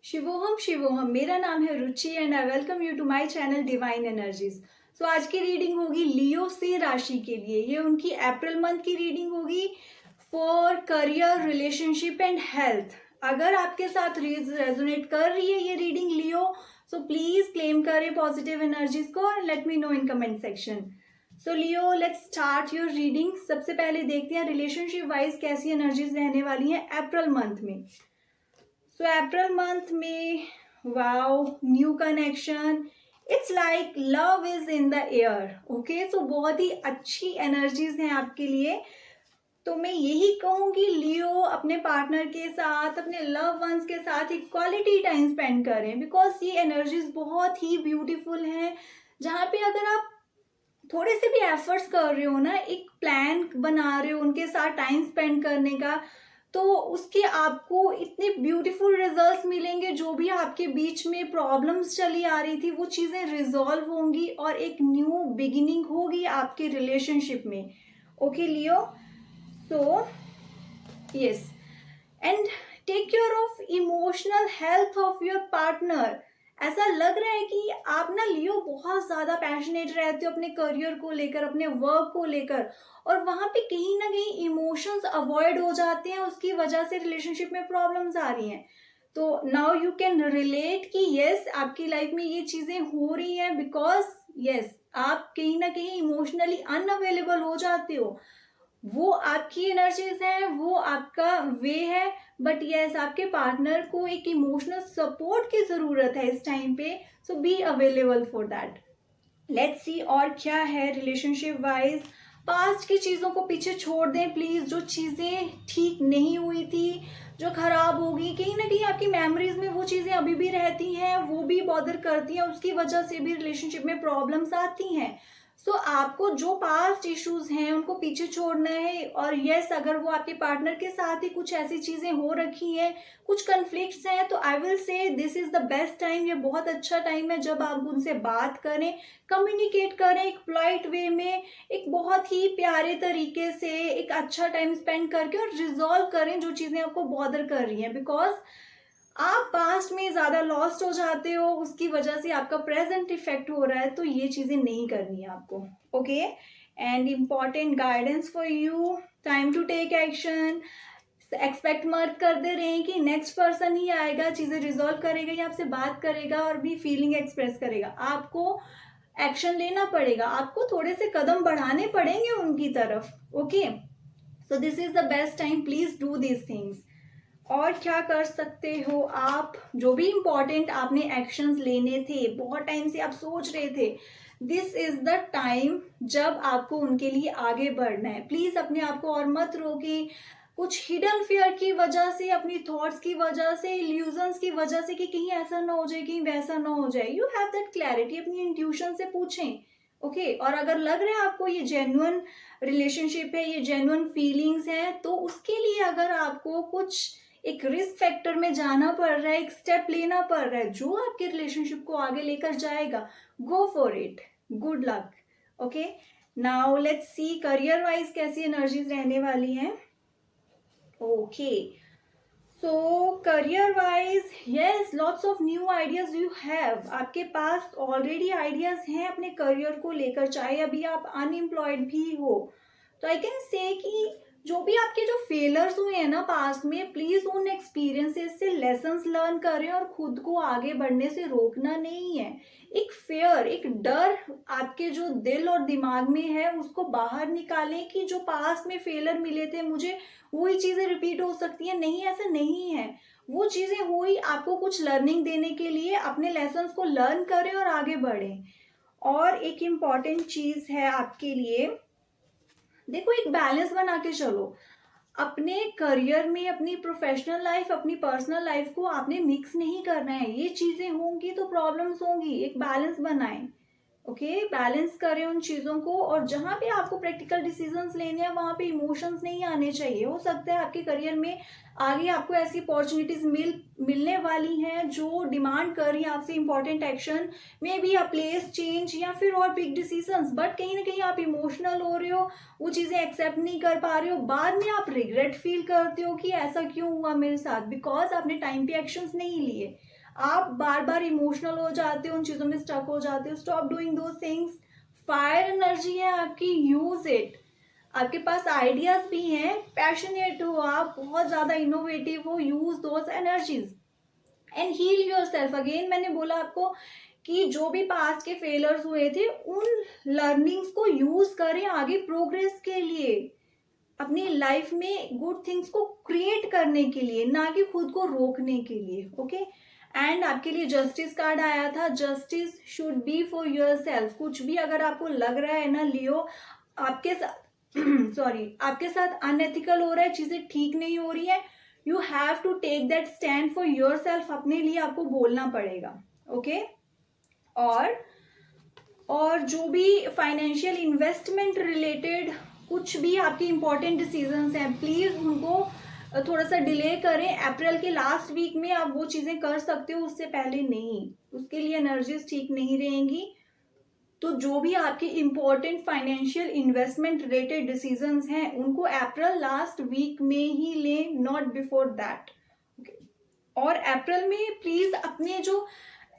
शिवोहम शिवोहम, मेरा नाम है Ruchi and I welcome you to my channel divine energies. So आज की रीडिंग होगी लियो से राशि के लिए। ये उनकी अप्रैल मंथ की रीडिंग होगी for career, relationship and health. अगर आपके साथ रेजोनेट कर रही है ये reading Leo, so please claim करें पॉजिटिव एनर्जीज को और let me know in comment section. So Leo, let's start your reading. सबसे पहले देखते हैं रिलेशनशिप वाइज कैसी एनर्जीज रहने वाली हैं अप्रैल मंथ में। सो अप्रैल मंथ में wow, new connection, it's like love is in the air. Okay, so बहुत ही अच्छी एनर्जीज हैं आपके लिए। तो मैं यही कहूंगी लियो अपने पार्टनर के साथ, अपने लव वंस के साथ एक क्वालिटी टाइम स्पेंड करें, बिकॉज ये एनर्जीज बहुत ही ब्यूटीफुल हैं। जहाँ पे अगर आप थोड़े से भी एफर्ट्स कर रहे हो ना, एक प्लान बना रहे हो उनके साथ टाइम स्पेंड करने का, तो उसके आपको इतने ब्यूटीफुल रिजल्ट्स मिलेंगे। जो भी आपके बीच में प्रॉब्लम्स चली आ रही थी वो चीज़ें रिजॉल्व होंगी और एक न्यू बिगिनिंग होगी आपके रिलेशनशिप में। Okay Leo, so yes, and take care of emotional health of your partner. ऐसा लग रहा है कि आप ना लियो बहुत ज्यादा पैशनेट रहते हो अपने करियर को लेकर, अपने वर्क को लेकर, और वहां पे कहीं ना कहीं इमोशंस अवॉइड हो जाते हैं, उसकी वजह से रिलेशनशिप में प्रॉब्लम्स आ रही हैं। तो नाउ यू कैन रिलेट कि यस, आपकी लाइफ में ये चीजें हो रही हैं बिकॉज यस, आप कहीं ना कहीं इमोशनली अनअवेलेबल हो जाते हो। वो आपकी एनर्जीज है, वो आपका वे है, बट यस, आपके पार्टनर को एक इमोशनल सपोर्ट की जरूरत है इस टाइम पे। So be available for that. Let's see और क्या है रिलेशनशिप वाइज। पास्ट की चीजों को पीछे छोड़ दें प्लीज। जो चीजें ठीक नहीं हुई थी, जो खराब होगी, कहीं ना कहीं आपकी मेमोरीज में वो चीजें अभी भी रहती हैं, वो भी बॉदर करती हैं, उसकी वजह से भी रिलेशनशिप में प्रॉब्लम्स आती हैं। सो आपको जो पास्ट इश्यूज हैं उनको पीछे छोड़ना है। और यस, अगर वो आपके पार्टनर के साथ ही कुछ ऐसी चीजें हो रखी हैं, कुछ कन्फ्लिक्ट्स हैं, तो I will say this is the best time. ये बहुत अच्छा टाइम है जब आप उनसे बात करें, कम्युनिकेट करें एक पोलाइट वे में, एक बहुत ही प्यारे तरीके से एक अच्छा टाइम स्पेंड करके, और रिजॉल्व करें जो चीजें आपको बॉदर कर रही हैं। बिकॉज आप पास्ट में ज्यादा लॉस्ट हो जाते हो, उसकी वजह से आपका प्रेजेंट इफेक्ट हो रहा है, तो ये चीजें नहीं करनी है आपको। Okay, and important guidance for you, time to take action. Expect मत करते रहे कि नेक्स्ट पर्सन ही आएगा, चीजें रिजॉल्व करेगा या आपसे बात करेगा और भी फीलिंग एक्सप्रेस करेगा। आपको एक्शन लेना पड़ेगा, आपको थोड़े से कदम बढ़ाने पड़ेंगे उनकी तरफ। Okay, so this is the best time, please do these things. और क्या कर सकते हो आप, जो भी इम्पोर्टेंट आपने एक्शंस लेने थे, बहुत टाइम से आप सोच रहे थे, दिस इज द टाइम जब आपको उनके लिए आगे बढ़ना है। प्लीज अपने आप को और मत रोके कुछ हिडन फियर की वजह से, अपनी थॉट्स की वजह से, इल्यूजन्स की वजह से कि कहीं ऐसा ना हो जाए, कहीं वैसा ना हो जाए। यू हैव दैट क्लैरिटी, अपनी इंट्यूशन से पूछें। ओके, और अगर लग रहा है आपको ये जेन्युइन रिलेशनशिप है, ये जेन्युइन फीलिंग्स हैं, तो उसके लिए अगर आपको कुछ एक रिस्क फैक्टर में जाना पड़ रहा है, एक स्टेप लेना पड़ रहा है जो आपके रिलेशनशिप को आगे लेकर जाएगा, go for it. Good luck. Okay, now let's see career wise कैसी एनर्जीज रहने वाली हैं। Okay, so career wise yes, lots of new ideas you have. आपके पास ऑलरेडी आइडियाज हैं अपने करियर को लेकर, चाहे अभी आप अनएम्प्लॉयड भी हो। तो आई कैन से कि जो भी आपके जो फेलर्स हुए हैं ना पास्ट में, प्लीज उन एक्सपीरियंसेस से लेसन्स लर्न करें और खुद को आगे बढ़ने से रोकना नहीं है। एक फेयर, एक डर आपके जो दिल और दिमाग में है उसको बाहर निकालें कि जो पास्ट में फेलर मिले थे मुझे, वही चीजें रिपीट हो सकती है। नहीं, ऐसा नहीं है। वो चीजें हुई आपको कुछ लर्निंग देने के लिए, अपने लेसन्स को लर्न करें और आगे बढ़ें। और एक इम्पॉर्टेंट चीज है आपके लिए, देखो एक बैलेंस बना के चलो। अपने करियर में अपनी प्रोफेशनल लाइफ, अपनी पर्सनल लाइफ को आपने मिक्स नहीं करना है। ये चीजें होंगी तो प्रॉब्लम्स होंगी, एक बैलेंस बनाएं। ओके बैलेंस करें उन चीज़ों को, और जहाँ पे आपको प्रैक्टिकल डिसीजंस लेने हैं वहाँ पे इमोशंस नहीं आने चाहिए। हो सकता है आपके करियर में आगे आपको ऐसी अपॉर्चुनिटीज मिलने वाली हैं जो डिमांड कर रही हैं आपसे important action, may be a place change या फिर और बिग डिसीजंस, बट कहीं ना कहीं आप इमोशनल हो रहे हो, वो चीज़ें एक्सेप्ट नहीं कर पा रहे हो, बाद में आप रिग्रेट फील करते हो कि ऐसा क्यों हुआ मेरे साथ, बिकॉज आपने टाइम पे एक्शंस नहीं लिए। आप बार बार इमोशनल हो जाते हो, उन चीजों में स्टक हो जाते हो। Stop doing those things. Fire energy है आपकी, यूज इट। आपके पास आइडियाज भी हैं, पैशनेट हो आप, बहुत ज्यादा इनोवेटिव हो, use those energies and heal yourself. Again मैंने बोला आपको कि जो भी पास्ट के फेलर्स हुए थे उन लर्निंग्स को यूज करें आगे प्रोग्रेस के लिए, अपनी लाइफ में गुड थिंग्स को क्रिएट करने के लिए, ना कि खुद को रोकने के लिए। ओके एंड आपके लिए जस्टिस कार्ड आया था। Justice should be for your self. कुछ भी अगर आपको लग रहा है ना लियो आपके साथ सॉरी आपके साथ अनएथिकल हो रहा है, चीजें ठीक नहीं हो रही है, you have to take that stand for yourself. अपने लिए आपको बोलना पड़ेगा। ओके और जो भी फाइनेंशियल इन्वेस्टमेंट रिलेटेड कुछ भी आपके इंपॉर्टेंट डिसीजंस हैं, प्लीज उनको थोड़ा सा डिले करें। अप्रैल के लास्ट वीक में आप वो चीजें कर सकते हो, उससे पहले नहीं, उसके लिए एनर्जीज ठीक नहीं रहेंगी। तो जो भी आपके important financial investment related decisions हैं उनको अप्रैल लास्ट वीक में ही लें, नॉट बिफोर दैट। और अप्रैल में प्लीज अपने जो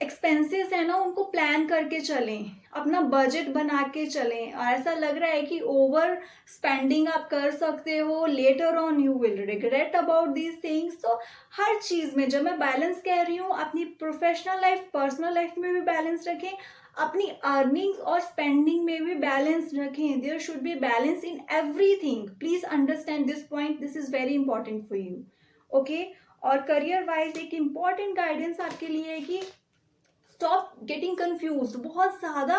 एक्सपेंसेस है ना उनको प्लान करके चलें, अपना बजट बना के चलें। ऐसा लग रहा है कि ओवर स्पेंडिंग आप कर सकते हो, later on you will regret about these things. तो हर चीज में, जब मैं बैलेंस कह रही हूँ, अपनी प्रोफेशनल लाइफ पर्सनल लाइफ में भी बैलेंस रखें, अपनी अर्निंग्स और स्पेंडिंग में भी बैलेंस रखें। There should be balance in everything. Please understand this point, this is very important for you. Okay और करियर वाइज एक इंपॉर्टेंट गाइडेंस आपके लिए है कि स्टॉप गेटिंग कंफ्यूज। बहुत ज्यादा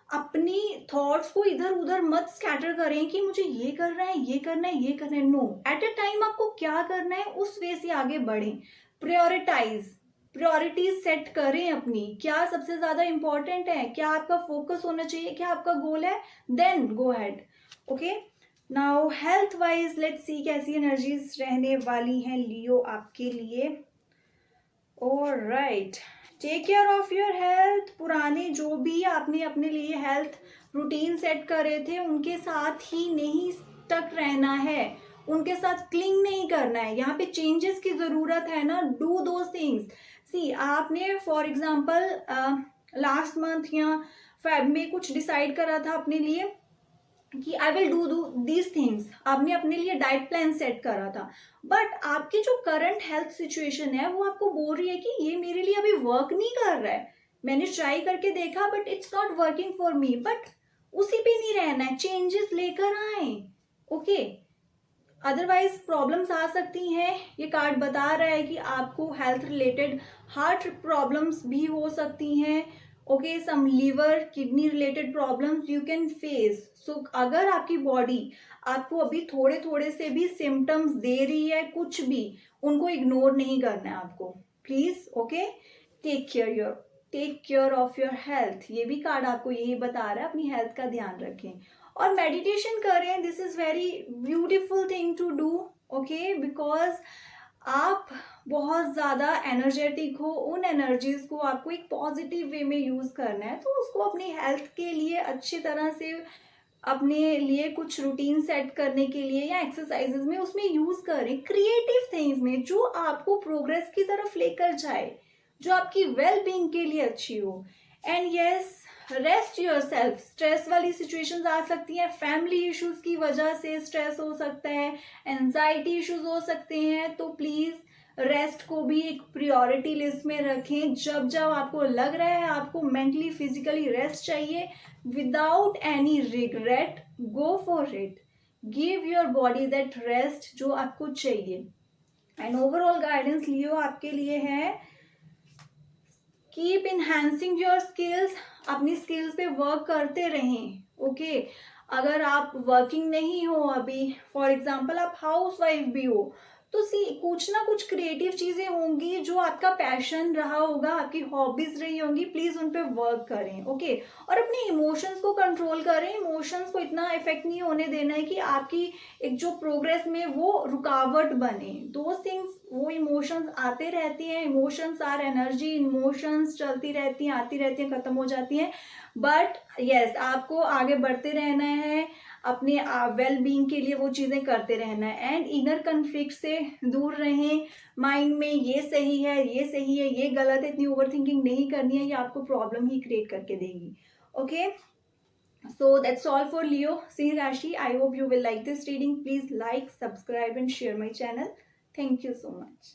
अपनी थॉट्स को इधर उधर मत स्कैटर करें कि मुझे ये करना है, ये करना है, ये करना है। नो, एट अ टाइम आपको क्या करना है उस वे से आगे बढ़ें। प्रायोरिटीज सेट करें अपनी, क्या सबसे ज्यादा इंपॉर्टेंट है, क्या आपका फोकस होना चाहिए, क्या आपका गोल है, then go head. Okay now health wise let's see कैसी एनर्जीज रहने वाली हैं लियो आपके लिए। Alright, take care of your health. पुराने जो भी आपने अपने लिए हेल्थ रूटीन सेट करे थे उनके साथ ही नहीं स्टक रहना है, उनके साथ क्लिंग नहीं करना है। यहाँ पे चेंजेस की जरूरत है ना, डू दोज थिंग्स। सी आपने फॉर एग्जाम्पल लास्ट मंथ या फेब में कुछ डिसाइड करा था अपने लिए कि I will do these things, आपने अपने लिए डाइट प्लान सेट करा था, बट आपकी जो करंट हेल्थ सिचुएशन है वो आपको बोल रही है कि ये मेरे लिए अभी वर्क नहीं कर रहा है, मैंने ट्राई करके देखा but it's not working for me. But उसी पे नहीं रहना है, चेंजेस लेकर आए। ओके अदरवाइज प्रॉब्लम्स आ सकती हैं। ये कार्ड बता रहा है कि आपको हेल्थ रिलेटेड हार्ट प्रॉब्लम्स भी हो सकती हैं। Okay some liver kidney related problems you can face. So अगर आपकी बॉडी आपको अभी थोड़े थोड़े से भी सिम्टम्स दे रही है, कुछ भी, उनको इग्नोर नहीं करना है आपको, please. Okay take care of your health. ये भी कार्ड आपको यही बता रहा है, अपनी हेल्थ का ध्यान रखें और मेडिटेशन करें। This is very beautiful thing to do. Okay because आप बहुत ज़्यादा एनर्जेटिक हो, उन एनर्जीज को आपको एक पॉजिटिव वे में यूज़ करना है, तो उसको अपनी हेल्थ के लिए अच्छी तरह से अपने लिए कुछ रूटीन सेट करने के लिए या एक्सरसाइजेज में उसमें यूज़ करें, क्रिएटिव थिंग्स में जो आपको प्रोग्रेस की तरफ लेकर जाए, जो आपकी वेल बीइंग के लिए अच्छी हो। And yes, rest your self. Stress वाली सिचुएशंस आ सकती हैं, फैमिली इश्यूज की वजह से स्ट्रेस हो सकता है, एंजाइटी इश्यूज हो सकते हैं, तो प्लीज रेस्ट को भी एक प्रायोरिटी लिस्ट में रखें। जब जब आपको लग रहा है आपको मेंटली फिजिकली रेस्ट चाहिए, without any regret go for it, give your body that rest जो आपको चाहिए। एंड ओवरऑल गाइडेंस लियो आपके लिए है, कीप इनहेंसिंग योर स्किल्स। अपनी स्किल्स पे वर्क करते रहें। ओके अगर आप वर्किंग नहीं हो अभी, फॉर एग्जाम्पल आप हाउस वाइफ भी हो, तो सी कुछ ना कुछ क्रिएटिव चीजें होंगी जो आपका पैशन रहा होगा, आपकी हॉबीज रही होंगी, प्लीज उन पे वर्क करें, ओके। और अपने इमोशंस को कंट्रोल करें, इमोशंस को इतना इफेक्ट नहीं होने देना है कि आपकी एक जो प्रोग्रेस में वो रुकावट बने। दो थिंग्स, वो इमोशंस आते रहती हैं, इमोशंस आर एनर्जी, इमोशंस चलती रहती हैं, आती रहती हैं, खत्म हो जाती हैं, बट यस आपको आगे बढ़ते रहना है, अपने वेल बीइंग के लिए वो चीजें करते रहना है। एंड इनर कन्फ्लिक्ट से दूर रहें, माइंड में ये सही है, ये सही है, ये गलत है, इतनी ओवर थिंकिंग नहीं करनी है, ये आपको प्रॉब्लम ही क्रिएट करके देगी, okay. So that's all for Leo Sin Rashi. I hope you will like this reading. Please like, subscribe and share my channel. Thank you so much.